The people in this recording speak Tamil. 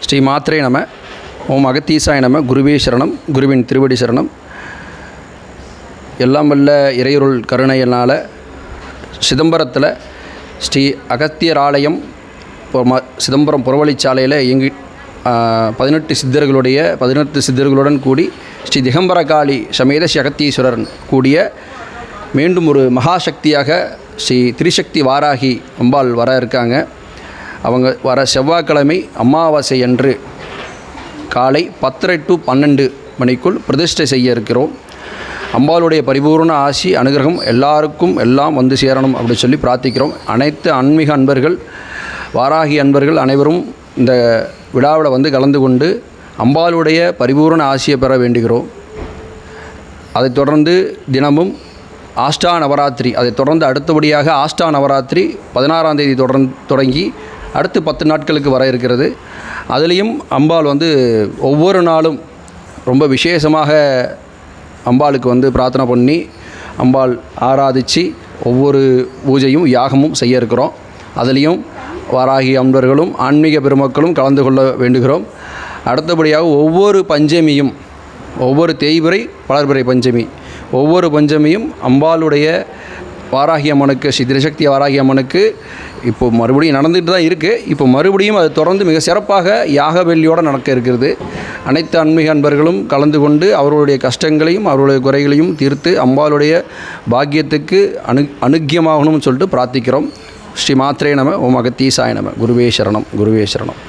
ஸ்ரீ மாத்ரே நம. ஓம் அகத்தீசாய நம. குருவே சரணம். குருவின் திருவடி சரணம். எல்லாம் வல்ல இறையருள் கருணையினால் சிதம்பரத்தில் ஸ்ரீ அகத்தியர் ஆலயம் சிதம்பரம் புறவழிச்சாலையில் இயங்கி 18 சித்தர்களுடன் கூடி ஸ்ரீ திகம்பரகாளி சமேத ஸ்ரீ அகத்தீஸ்வரன் கூடிய மீண்டும் ஒரு மகாசக்தியாக ஸ்ரீ திரிசக்தி வாராகி அம்பாள் வர இருக்காங்க. அவங்க வர செவ்வாய்க்கிழமை அமாவாசை அன்று காலை 10:30 to 12 மணிக்குள் பிரதிஷ்டை செய்ய இருக்கிறோம். அம்பாளுடைய பரிபூர்ண ஆசி அனுகிரகம் எல்லாருக்கும் எல்லாம் வந்து சேரணும் அப்படி சொல்லி பிரார்த்திக்கிறோம். அனைத்து ஆன்மீக அன்பர்கள், வாராகி அன்பர்கள் அனைவரும் இந்த விழாவில் வந்து கலந்து கொண்டு அம்பாளுடைய பரிபூர்ண ஆசியை பெற வேண்டுகிறோம். அதைத் தொடர்ந்து தினமும் ஆஷ்டா நவராத்திரி, அதைத் தொடர்ந்து அடுத்தபடியாக ஆஷ்டா நவராத்திரி 16ஆம் தேதி தொடங்கி அடுத்து 10 நாட்களுக்கு வர இருக்கிறது. அதுலேயும் அம்பாள் வந்து ஒவ்வொரு நாளும் ரொம்ப விசேஷமாக அம்பாளுக்கு வந்து பிரார்த்தனை பண்ணி அம்பாள் ஆராதித்து ஒவ்வொரு பூஜையும் யாகமும் செய்ய இருக்கிறோம். அதுலேயும் வாராகி அன்பர்களும் ஆன்மீக பெருமக்களும் கலந்து கொள்ள வேண்டுகிறோம். அடுத்தபடியாக ஒவ்வொரு பஞ்சமியும், ஒவ்வொரு தேய்பிறை வளர்பிறை பஞ்சமி, ஒவ்வொரு பஞ்சமியும் அம்பாளுடைய வாராகி அம்மனுக்கு, ஸ்ரீ திரிசக்தி வாராகி அம்மனுக்கு இப்போ மறுபடியும் நடந்துகிட்டு தான் இருக்குது. இப்போ மறுபடியும் அது தொடர்ந்து மிக சிறப்பாக யாகவெள்ளியோடு நடக்க இருக்கிறது. அனைத்து ஆன்மீக அன்பர்களும் கலந்து கொண்டு அவர்களுடைய கஷ்டங்களையும் அவர்களுடைய குறைகளையும் தீர்த்து அம்பாளுடைய பாக்கியத்துக்கு அனுக்கியமாகணும்னு சொல்லிட்டு பிரார்த்திக்கிறோம். ஸ்ரீ மாத்ரே நம. ஓம் அகத்தீசாய நம. குருவே சரணம். குருவே சரணம்.